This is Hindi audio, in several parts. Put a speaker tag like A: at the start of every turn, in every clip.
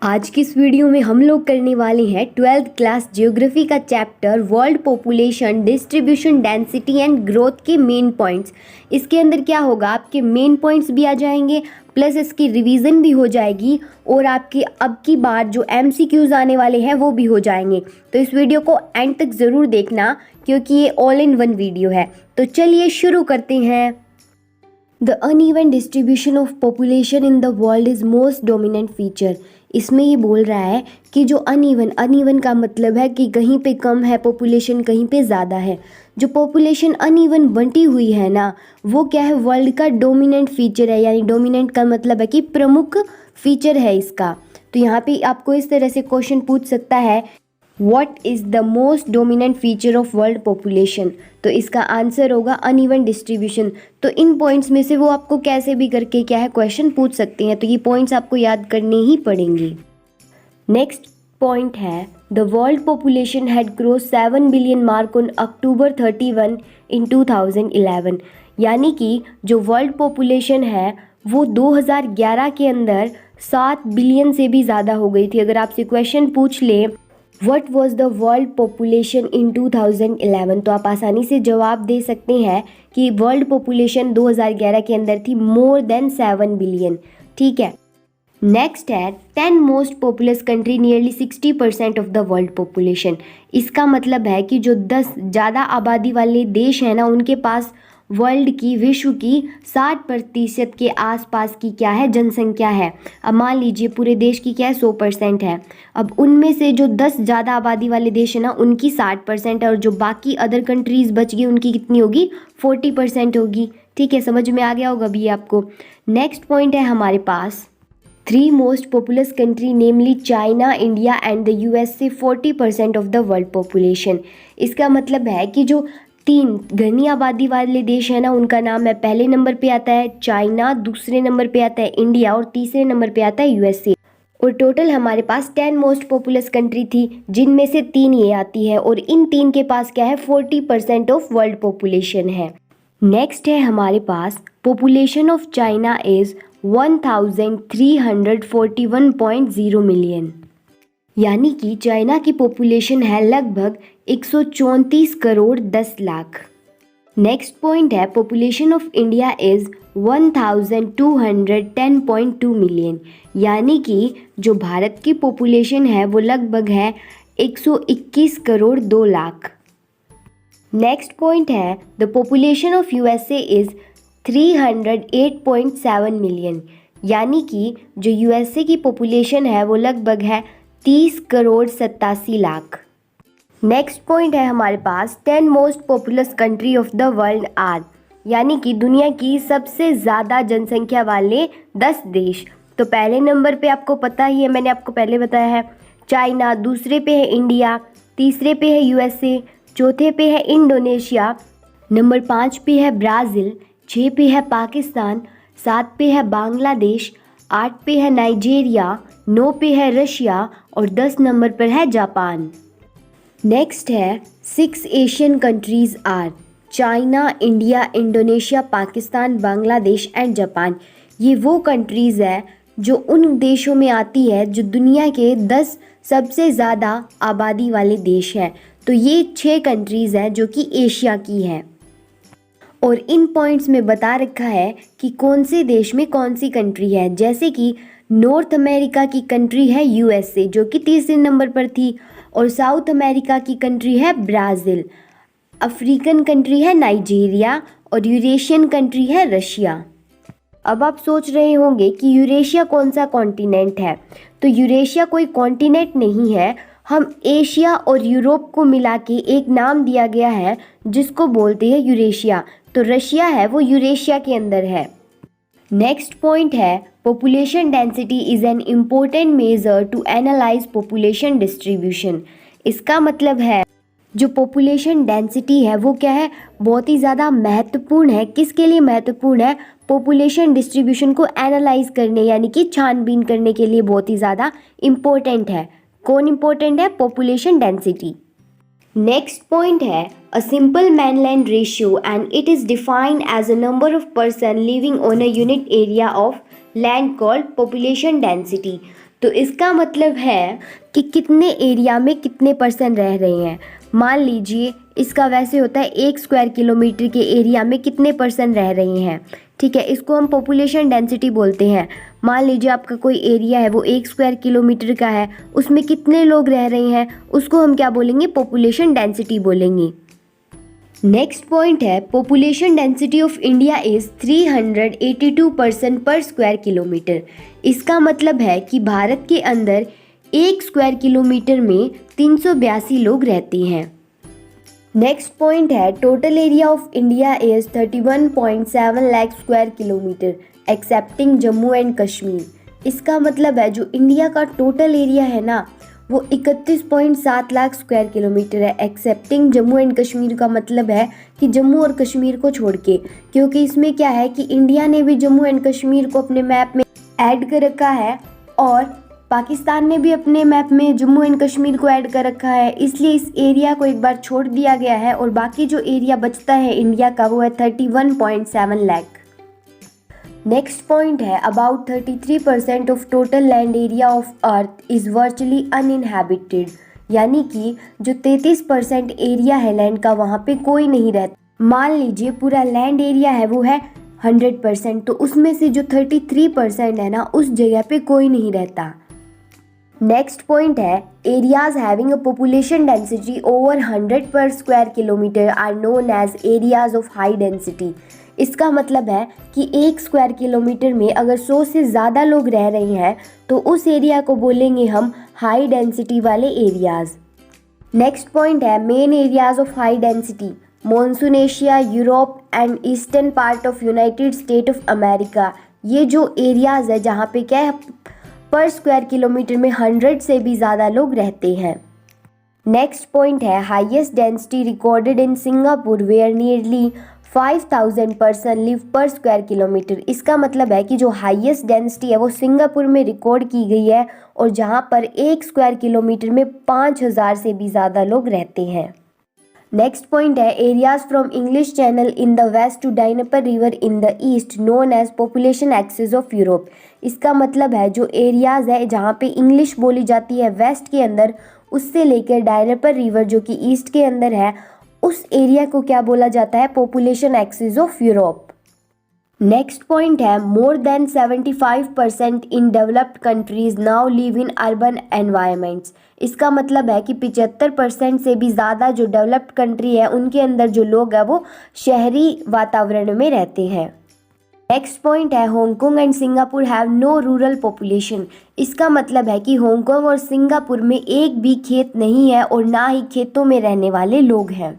A: आज की इस वीडियो में हम लोग करने वाले हैं 12th क्लास ज्योग्राफी का chapter world population distribution density and growth के मेन पॉइंट्स। इसके अंदर क्या होगा, आपके मेन पॉइंट्स भी आ जाएंगे प्लस इसकी रिवीजन भी हो जाएगी और आपके अब की बार जो MCQs आने वाले हैं वो भी हो जाएंगे। तो इस वीडियो को एंड तक ज़रूर देखना क्योंकि ये ऑल इन वन वीडियो है। तो चलिए शुरू करते हैं। The uneven distribution of population in the world is most dominant feature। इसमें ये बोल रहा है कि जो अनइवन का मतलब है कि कहीं पे कम है पॉपुलेशन, कहीं पे ज़्यादा है। जो पॉपुलेशन अनइवन बंटी हुई है ना, वो क्या है, वर्ल्ड का डोमिनेंट फीचर है। यानी डोमिनेंट का मतलब है कि प्रमुख फीचर है इसका। तो यहाँ पे आपको इस तरह से क्वेश्चन पूछ सकता है, what is the most dominant feature of world population. तो इसका आंसर होगा अनइवन डिस्ट्रीब्यूशन। तो इन पॉइंट्स में से वो आपको कैसे भी करके क्या है क्वेश्चन पूछ सकते हैं, तो ये पॉइंट्स आपको याद करने ही पड़ेंगे। नेक्स्ट पॉइंट है, the world population had cross 7 billion mark on October 31 इन 2011। यानी कि जो वर्ल्ड पॉपुलेशन है वो 2011 के अंदर 7 बिलियन से भी ज़्यादा हो गई थी। अगर आपसे क्वेश्चन पूछ ले what was the world population in 2011, तो आप आसानी से जवाब दे सकते हैं कि वर्ल्ड पॉपुलेशन 2011 के अंदर थी मोर देन 7 बिलियन। ठीक है। नेक्स्ट है 10 most populous country nearly 60% of the world population. इसका मतलब है कि जो 10 ज़्यादा आबादी वाले देश हैं ना, उनके पास वर्ल्ड की, विश्व की 60% के आसपास की क्या है, जनसंख्या है। अब मान लीजिए पूरे देश की क्या है 100% है। अब उनमें से जो 10 ज़्यादा आबादी वाले देश है ना, उनकी 60% है और जो बाकी अदर कंट्रीज़ बच गई उनकी कितनी होगी, 40% होगी। ठीक है, समझ में आ गया होगा अभी आपको। नेक्स्ट पॉइंट है हमारे पास 3 most populous country namely China, India and the USA 40% of the world population. इसका मतलब है कि जो 3 घनी आबादी वाले देश हैं ना, उनका नाम है, पहले नंबर पे आता है चाइना, दूसरे नंबर पे आता है इंडिया और तीसरे नंबर पे आता है USA। और टोटल हमारे पास 10 मोस्ट पॉपुलस कंट्री थी जिनमें से 3 ये आती है और इन 3 के पास क्या है 40% ऑफ वर्ल्ड पॉपुलेशन है। नेक्स्ट है हमारे पास population of China is 1341.0 million. यानी कि चाइना की पॉपुलेशन है लगभग 134 करोड़ 10 लाख। नेक्स्ट पॉइंट है population of India is 1210.2 million. यानी कि जो भारत की पॉपुलेशन है वो लगभग है 121 करोड़ 2 लाख। नेक्स्ट पॉइंट है the population of USA is 308.7 million. यानी कि जो USA की पॉपुलेशन है वो लगभग है 30 करोड़ 87 लाख। नेक्स्ट पॉइंट है हमारे पास 10 most populous country of the world are. यानी कि दुनिया की सबसे ज़्यादा जनसंख्या वाले 10 देश। तो पहले नंबर पे आपको पता ही है, मैंने आपको पहले बताया है चाइना, दूसरे पे है इंडिया, तीसरे पे है USA, चौथे पे है इंडोनेशिया, नंबर 5 पे है ब्राज़ील, 6 पे है पाकिस्तान, 7 पे है बांग्लादेश, 8 पे है नाइजीरिया, 9 पे है रशिया और 10 नंबर पर है जापान। नेक्स्ट है 6 Asian countries are China, India, Indonesia, Pakistan, Bangladesh and Japan. ये वो कंट्रीज़ है जो उन देशों में आती है जो दुनिया के 10 सबसे ज़्यादा आबादी वाले देश हैं। तो ये 6 कंट्रीज़ हैं जो कि एशिया की हैं और इन पॉइंट्स में बता रखा है कि कौन से देश में कौन सी कंट्री है। जैसे कि नॉर्थ अमेरिका की कंट्री है USA जो कि तीसरे नंबर पर थी और साउथ अमेरिका की कंट्री है ब्राज़ील, अफ्रीकन कंट्री है नाइजीरिया और यूरेशियन कंट्री है रशिया। अब आप सोच रहे होंगे कि यूरेशिया कौन सा कॉन्टिनेंट है, तो यूरेशिया कोई कॉन्टिनेंट नहीं है। हम एशिया और यूरोप को मिला के एक नाम दिया गया है जिसको बोलते हैं यूरेशिया। तो रशिया है वो यूरेशिया के अंदर है। नेक्स्ट पॉइंट है population density is an important measure to analyse population distribution. इसका मतलब है जो पॉपुलेशन डेंसिटी है वो क्या है, बहुत ही ज़्यादा महत्वपूर्ण है। किसके लिए महत्वपूर्ण है, पॉपुलेशन डिस्ट्रीब्यूशन को एनालाइज करने यानी कि छानबीन करने के लिए बहुत ही ज़्यादा इम्पोर्टेंट है। कौन इम्पोर्टेंट है, पॉपुलेशन डेंसिटी। नेक्स्ट पॉइंट है a simple mainland ratio and it is defined as a number of person living on a unit area of land called population density. तो इसका मतलब है कि कितने एरिया में कितने पर्सन रह रहे हैं। मान लीजिए इसका वैसे होता है 1 स्क्वायर किलोमीटर के एरिया में कितने पर्सन रह रहे हैं, ठीक है, इसको हम पॉपुलेशन डेंसिटी बोलते हैं। मान लीजिए आपका कोई एरिया है वो 1 स्क्वायर किलोमीटर का है, उसमें कितने लोग रह रहे हैं, उसको हम क्या बोलेंगे, पॉपुलेशन डेंसिटी बोलेंगे। नेक्स्ट पॉइंट है population density of India is 382 person per square kilometre. इसका मतलब है कि भारत के अंदर 1 स्क्वायर किलोमीटर में 382 लोग रहते हैं। नेक्स्ट पॉइंट है total area of India is 31.7 lakh square kilometre accepting Jammu and Kashmir. इसका मतलब है जो इंडिया का टोटल एरिया है ना वो 31.7 लाख स्क्वायर किलोमीटर है एक्सेप्टिंग जम्मू एंड कश्मीर। का मतलब है कि जम्मू और कश्मीर को छोड़ के, क्योंकि इसमें क्या है कि इंडिया ने भी जम्मू एंड कश्मीर को अपने मैप में ऐड कर रखा है और पाकिस्तान ने भी अपने मैप में जम्मू एंड कश्मीर को ऐड कर रखा है, इसलिए इस एरिया को एक बार छोड़ दिया गया है और बाकी जो एरिया बचता है इंडिया का वो है 31.7 लाख। नेक्स्ट पॉइंट है about 33% of total land area of earth is virtually uninhabited, यानी कि जो 33% एरिया है लैंड का वहाँ पे कोई नहीं रहता। मान लीजिए पूरा लैंड एरिया है वो है 100%, तो उसमें से जो 33% है ना उस जगह पे कोई नहीं रहता। नेक्स्ट पॉइंट है areas having a population density over 100 per square kilometre are known as areas of high density. इसका मतलब है कि 1 स्क्वायर किलोमीटर में अगर 100 से ज़्यादा लोग रह रहे हैं तो उस एरिया को बोलेंगे हम हाई डेंसिटी वाले एरियाज। नेक्स्ट पॉइंट है main areas of high density monsoon Asia, Europe and eastern part of United state of America. ये जो एरियाज है जहाँ पे क्या है पर स्क्वायर किलोमीटर में 100 से भी ज़्यादा लोग रहते हैं। नेक्स्ट पॉइंट है highest density recorded in Singapore where nearly 5000 person live per square kilometre. इसका मतलब है कि जो हाईएस्ट डेंसिटी है वो सिंगापुर में रिकॉर्ड की गई है और जहाँ पर 1 स्क्वायर किलोमीटर में 5000 से भी ज़्यादा लोग रहते हैं। नेक्स्ट पॉइंट है areas from English channel in the west to Dnieper river in the east known as population axis of Europe. इसका मतलब है जो एरियाज है जहाँ पे इंग्लिश बोली जाती है वेस्ट के अंदर, उससे लेकर डाइनेपर रिवर जो कि ईस्ट के अंदर है, उस एरिया को क्या बोला जाता है, population axis of Europe. Next point है more than 75% in developed countries now live in urban environments. इसका मतलब है कि 75% से भी ज़्यादा जो डेवलप्ड कंट्री है उनके अंदर जो लोग हैं वो शहरी वातावरण में रहते हैं। नेक्स्ट पॉइंट है Hong Kong and Singapore have no rural population. इसका मतलब है कि हांगकांग और सिंगापुर में एक भी खेत नहीं है और ना ही खेतों में रहने वाले लोग हैं।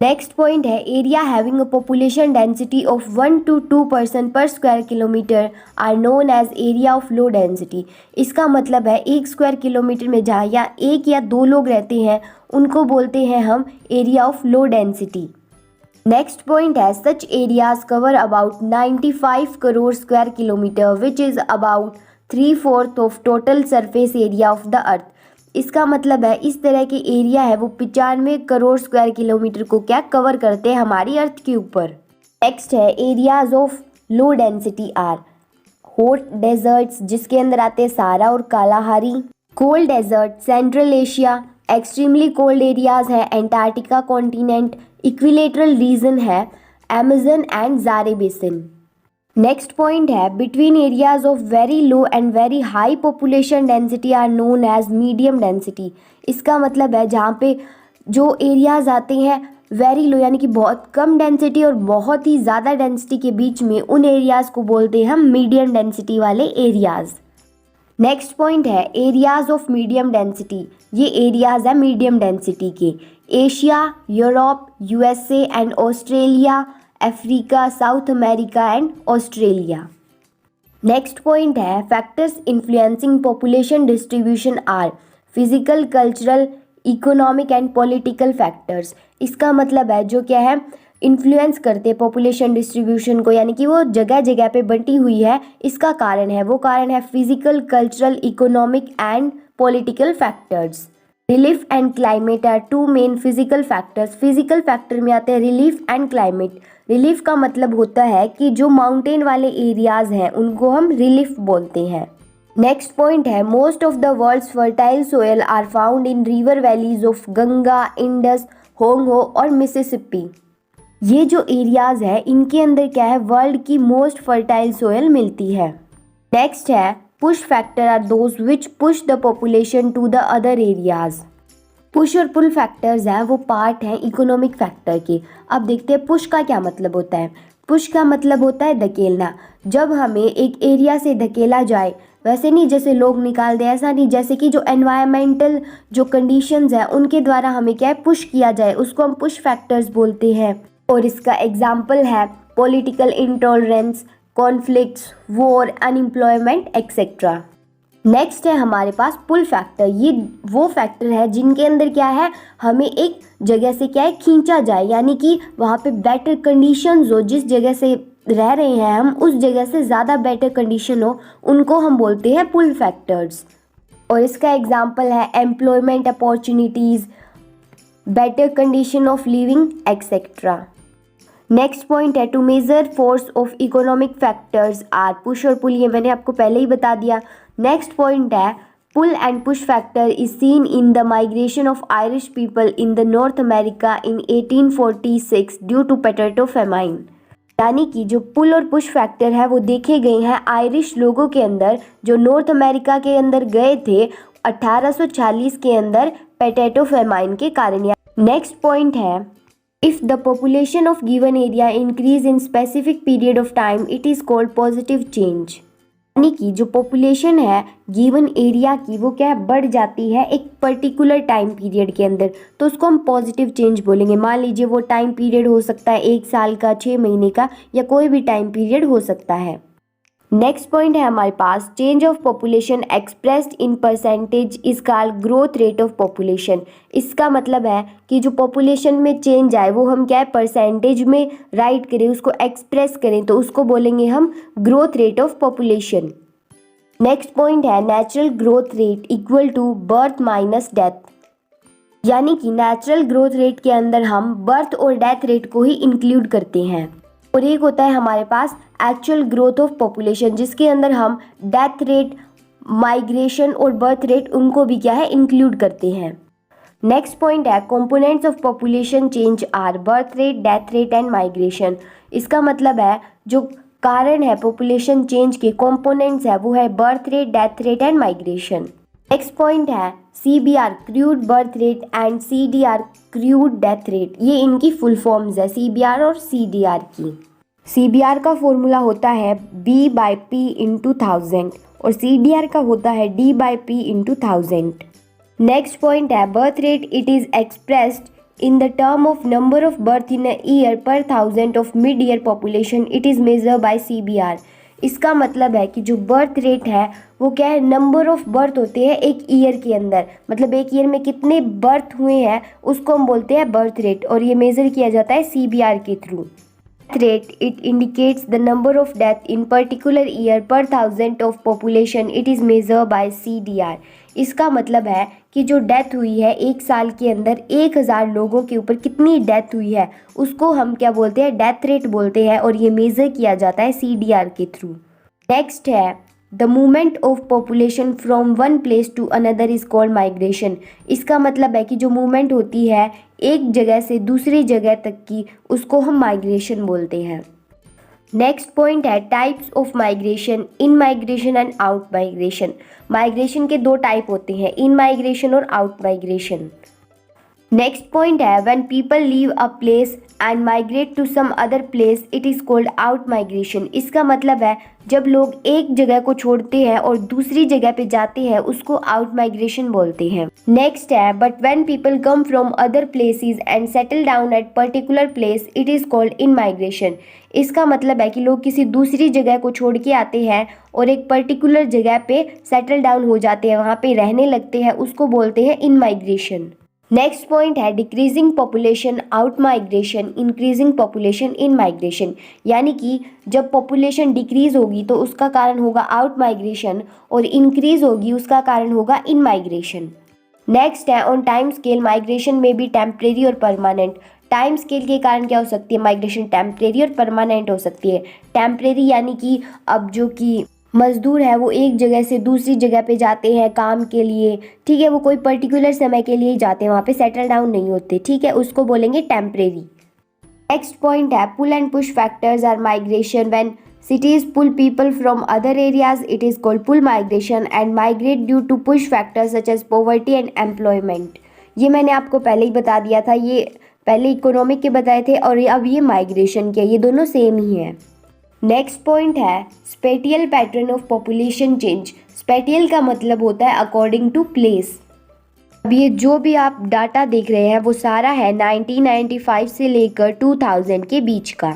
A: नेक्स्ट पॉइंट है area having a population density of 1 to 2 person per square kilometre are known as area of low density. इसका मतलब है 1 स्क्वायर किलोमीटर में जहाँ या 1 या 2 लोग रहते हैं उनको बोलते हैं हम area of low density. Next point है such areas cover about 95 crore square kilometre which is about 3/4 of total surface area of the earth. इसका मतलब है इस तरह के एरिया है वो 95 करोड़ स्क्वायर किलोमीटर को क्या कवर करते हैं हमारी अर्थ के ऊपर। नेक्स्ट है areas of low density are hot deserts जिसके अंदर आते हैं सहारा और Kalahari, cold desert central Asia, extremely cold areas है एंटार्क्टिका कॉन्टिनेंट, इक्विलेटरल रीजन है Amazon and Zaire basin. Next point है between areas of very low and very high population density are known as medium density. इसका मतलब है जहाँ पे जो एरियाज आते हैं वेरी लो यानी कि बहुत कम डेंसिटी और बहुत ही ज़्यादा डेंसिटी के बीच में, उन एरियाज़ को बोलते हैं हम मीडियम डेंसिटी वाले एरियाज़। नेक्स्ट पॉइंट है एरियाज ऑफ मीडियम डेंसिटी। ये एरियाज है मीडियम डेंसिटी के Asia, Europe, USA and Australia, Africa, South America and Australia. Next point है factors influencing population distribution are physical, cultural, economic and political factors. इसका मतलब है जो क्या है इन्फ्लुएंस करते हैं पॉपुलेशन डिस्ट्रीब्यूशन को, यानी कि वो जगह जगह पे बंटी हुई है, इसका कारण है वो कारण है physical, cultural, economic and political factors. Relief and climate are two main physical factors. Physical factor में आते हैं रिलीफ एंड क्लाइमेट। रिलीफ का मतलब होता है कि जो माउंटेन वाले एरियाज़ हैं उनको हम रिलीफ बोलते हैं। नेक्स्ट पॉइंट है most of the world's fertile soil are found in river valleys of Ganga, Indus, Hwang Ho और मिसिसिपी। ये जो एरियाज है इनके अंदर क्या है, वर्ल्ड की मोस्ट फर्टाइल सोयल मिलती है। नेक्स्ट है push factor are those which push the population to the other areas. Push और पुल फैक्टर्स हैं वो पार्ट हैं इकोनॉमिक फैक्टर के। अब देखते हैं पुश का क्या मतलब होता है। पुश का मतलब होता है धकेलना। जब हमें एक एरिया से धकेला जाए, वैसे नहीं जैसे लोग निकाल दे, ऐसा नहीं, जैसे कि जो एनवायरमेंटल जो कंडीशंस हैं उनके द्वारा हमें क्या है पुश किया जाए, उसको हम पुश फैक्टर्स बोलते हैं। और इसका एग्जाम्पल है political intolerance, conflicts, war, unemployment etcetera. Next है हमारे पास पुल फैक्टर। ये वो फैक्टर है जिनके अंदर क्या है, हमें एक जगह से क्या है खींचा जाए, यानी कि वहाँ पे बेटर कंडीशंस हो, जिस जगह से रह रहे हैं हम उस जगह से ज़्यादा बेटर कंडीशन हो, उनको हम बोलते हैं पुल फैक्टर्स। और इसका एग्जांपल है employment opportunities, better condition of living etcetera. Next point है two major force of economic factors are push और पुल। ये मैंने आपको पहले ही बता दिया। नेक्स्ट पॉइंट है pull and push factor is seen in the migration of Irish people in the North America in 1846 due to potato famine. यानी कि जो पुल और पुश फैक्टर है वो देखे गए हैं आयरिश लोगों के अंदर जो नॉर्थ अमेरिका के अंदर गए थे 1840 के अंदर पोटैटो फेमाइन के कारण। नेक्स्ट पॉइंट है if the population of given area increase in specific period of time it is called positive change। यानी कि जो पॉपुलेशन है गिवन एरिया की वो क्या है बढ़ जाती है एक पर्टिकुलर टाइम पीरियड के अंदर, तो उसको हम पॉजिटिव चेंज बोलेंगे। मान लीजिए वो टाइम पीरियड हो सकता है 1 साल का, 6 महीने का, या कोई भी टाइम पीरियड हो सकता है। नेक्स्ट पॉइंट है हमारे पास change of population expressed in percentage is called growth rate of population. इसका मतलब है कि जो पॉपुलेशन में चेंज आए वो हम क्या है परसेंटेज में राइट करें, उसको एक्सप्रेस करें, तो उसको बोलेंगे हम growth rate of population. Next point है natural growth rate equal to birth minus death. यानी कि नेचुरल ग्रोथ रेट के अंदर हम बर्थ और डेथ रेट को ही इंक्लूड करते हैं। और एक होता है हमारे पास एक्चुअल ग्रोथ ऑफ पॉपुलेशन जिसके अंदर हम डेथ रेट, माइग्रेशन और बर्थ रेट उनको भी क्या है इंक्लूड करते हैं। नेक्स्ट पॉइंट है components of population change are birth rate, death rate and migration. इसका मतलब है जो कारण है पॉपुलेशन चेंज के कंपोनेंट्स है वो है birth rate, death rate and migration. Next point है CBR crude birth rate and CDR crude death rate. ये इनकी फुल फॉर्म्स है CBR और CDR की। CBR का फॉर्मूला होता है B/P × 1000 और CDR का होता है D/P × 1000। नेक्स्ट पॉइंट है birth rate, it is expressed in the term of number of birth in a year पर 1000 of mid year population, it is measure by CBR। इसका मतलब है कि जो बर्थ रेट है वो क्या है, नंबर ऑफ बर्थ होते हैं एक ईयर के अंदर, मतलब एक ईयर में कितने बर्थ हुए हैं उसको हम बोलते हैं बर्थ रेट, और ये मेज़र किया जाता है CBR के through. Death rate, it indicates the number of death in particular year पर 1000 of population, it is measure by CDR। इसका मतलब है कि जो डेथ हुई है एक साल के अंदर 1000 लोगों के ऊपर कितनी डेथ हुई है उसको हम क्या बोलते हैं, डेथ रेट बोलते हैं, और ये मेज़र किया जाता है CDR के थ्रू। नेक्स्ट है the movement of population from one place to another is called migration. इसका मतलब है कि जो मूवमेंट होती है एक जगह से दूसरी जगह तक की उसको हम माइग्रेशन बोलते हैं। नेक्स्ट पॉइंट है types of migration, in migration and out migration. Migration के 2 टाइप होते हैं, इन माइग्रेशन और आउट माइग्रेशन। नेक्स्ट पॉइंट है when people leave a place and migrate to some other place, it is called out migration. इसका मतलब है जब लोग एक जगह को छोड़ते हैं और दूसरी जगह पे जाते हैं उसको आउट माइग्रेशन बोलते हैं। नेक्स्ट है but when people come from other places and settle down at particular place, it is called in migration. इसका मतलब है कि लोग किसी दूसरी जगह को छोड़ के आते हैं और एक पर्टिकुलर जगह पे सेटल डाउन हो जाते हैं, वहाँ पे रहने लगते हैं, उसको बोलते हैं इन माइग्रेशन। नेक्स्ट पॉइंट है decreasing population out migration, increasing population in migration. यानी कि जब पॉपुलेशन डिक्रीज होगी तो उसका कारण होगा आउट माइग्रेशन और इंक्रीज होगी उसका कारण होगा इन माइग्रेशन। नेक्स्ट है ऑन टाइम स्केल माइग्रेशन में भी टेम्परेरी और परमानेंट। टाइम स्केल के कारण क्या हो सकती है, माइग्रेशन टेम्परेरी और परमानेंट हो सकती है। टेम्परेरी यानी कि अब जो कि मज़दूर है वो एक जगह से दूसरी जगह पे जाते हैं काम के लिए, ठीक है, वो कोई पर्टिकुलर समय के लिए ही जाते हैं, वहाँ पे सेटल डाउन नहीं होते, ठीक है, उसको बोलेंगे टेम्परेरी। नेक्स्ट पॉइंट है pull and push factors are migration. When cities pull people from other areas, it is called pull migration, and migrate due to push factors such as poverty and employment। ये मैंने आपको पहले ही बता दिया था, ये पहले इकोनॉमिक के बताए थे और अब ये माइग्रेशन के, ये दोनों सेम ही है। नेक्स्ट पॉइंट है spatial pattern of population change. Spatial का मतलब होता है अकॉर्डिंग टू प्लेस। अब ये जो भी आप डाटा देख रहे हैं वो सारा है 1995 से लेकर 2000 के बीच का।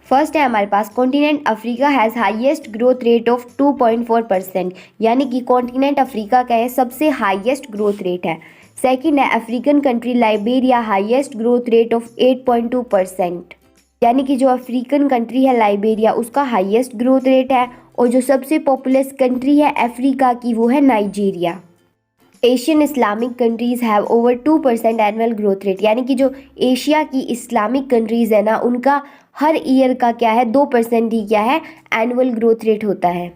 A: फर्स्ट है हमारे पास continent Africa has highest growth rate of 2.4%, यानी कि कॉन्टिनेंट अफ्रीका का है सबसे हाईएस्ट ग्रोथ रेट है। सेकंड है African country Liberia highest growth rate of 8.2%, यानी कि जो अफ्रीकन कंट्री है लाइबेरिया उसका हाईएस्ट ग्रोथ रेट है। और जो सबसे पॉपुलस कंट्री है अफ्रीका की वो है Nigeria. Asian Islamic countries have over 2% annual growth rate, यानी कि जो एशिया की इस्लामिक कंट्रीज़ है ना उनका हर ईयर का क्या है 2% ही क्या है एनुअल ग्रोथ रेट होता है।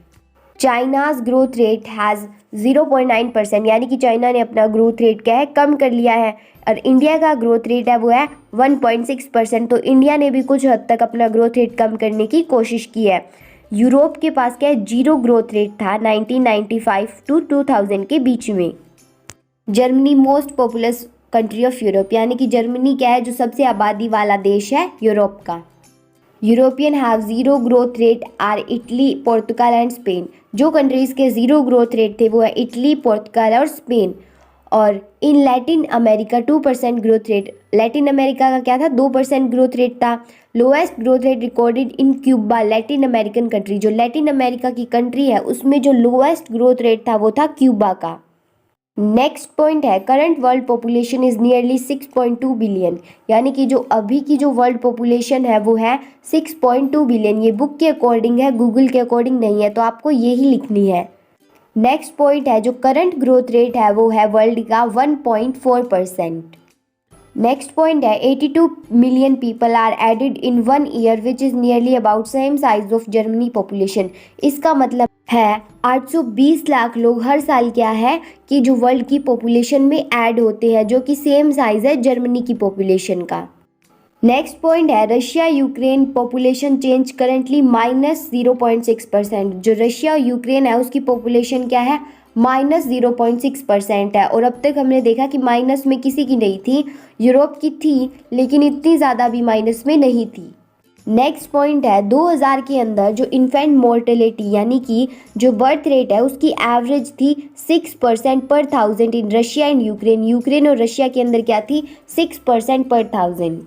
A: चाइनाज ग्रोथ रेट हैज़ 0.9%, यानी कि चाइना ने अपना ग्रोथ रेट क्या है कम कर लिया है। और इंडिया का ग्रोथ रेट है वो है 1.6%, तो इंडिया ने भी कुछ हद तक अपना ग्रोथ रेट कम करने की कोशिश की है। यूरोप के पास क्या है 0 ग्रोथ रेट था 1995 टू 2000 के बीच में। Germany most populous country of Europe, यानी कि जर्मनी क्या है जो सबसे आबादी वाला देश है यूरोप का। European have 0 growth rate are Italy, Portugal and Spain. जो कंट्रीज़ के 0 ग्रोथ रेट थे वो है इटली, पोर्तुगाल और स्पेन। और in Latin America 2% growth rate, Latin America का क्या था 2% ग्रोथ रेट था। Lowest growth rate recorded in Cuba, Latin American country, जो लैटिन अमेरिका की कंट्री है उसमें जो लोएस्ट ग्रोथ रेट था वो था क्यूबा का। नेक्स्ट पॉइंट है current world population is nearly 6.2 billion, यानी कि जो अभी की जो वर्ल्ड पॉपुलेशन है वो है 6.2 बिलियन। ये बुक के अकॉर्डिंग है, गूगल के अकॉर्डिंग नहीं है, तो आपको यही लिखनी है। नेक्स्ट पॉइंट है जो करंट ग्रोथ रेट है वो है वर्ल्ड का 1.4%। नेक्स्ट पॉइंट है 82 million people are added in 1 year which is nearly about same size of Germany population. इसका मतलब है 820 लाख लोग हर साल क्या है कि जो वर्ल्ड की पॉपुलेशन में ऐड होते हैं, जो कि सेम साइज है जर्मनी की पॉपुलेशन का। नेक्स्ट पॉइंट है Russia Ukraine population change currently -0.6%। जो रशिया और यूक्रेन है उसकी पॉपुलेशन क्या है -0.6% है। और अब तक हमने देखा कि माइनस में किसी की नहीं थी, यूरोप की थी लेकिन इतनी ज़्यादा भी माइनस में नहीं थी। नेक्स्ट पॉइंट है 2000 के अंदर जो इन्फेंट मोर्टेलिटी यानी कि जो बर्थ रेट है उसकी एवरेज थी 6% पर 1000 in Russia and Ukraine. Ukraine और रशिया के अंदर क्या थी 6% पर 1000।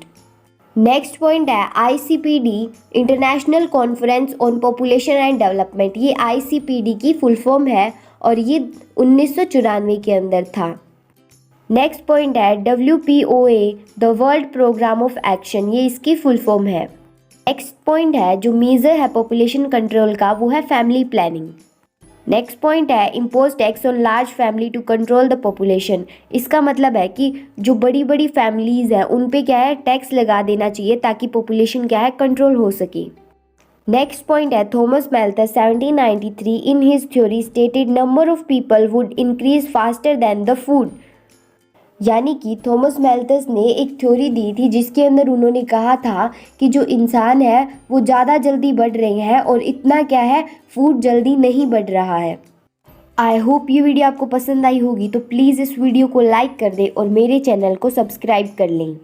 A: नेक्स्ट पॉइंट है ICPD international conference on population and development. ये ICPD की फुल फॉर्म है और ये 1994 के अंदर था। नेक्स्ट पॉइंट है WPOA the world program of action, ये इसकी फुल फॉर्म है। नेक्स्ट पॉइंट है जो मेजर है पॉपुलेशन कंट्रोल का वो है फैमिली प्लानिंग। नेक्स्ट पॉइंट है impose tax on large family to control the population. इसका मतलब है कि जो बड़ी बड़ी फैमिलीज़ हैं उन पे क्या है टैक्स लगा देना चाहिए ताकि पॉपुलेशन क्या है कंट्रोल हो सके। नेक्स्ट पॉइंट है Thomas Malthus 1793 in his theory stated number of people would increase faster than the food. यानी कि थॉमस मैल्थस ने एक थ्योरी दी थी जिसके अंदर उन्होंने कहा था कि जो इंसान है वो ज़्यादा जल्दी बढ़ रहे हैं और इतना क्या है फूड जल्दी नहीं बढ़ रहा है। आई होप ये वीडियो आपको पसंद आई होगी, तो प्लीज़ इस वीडियो को लाइक कर दें और मेरे चैनल को सब्सक्राइब कर लें।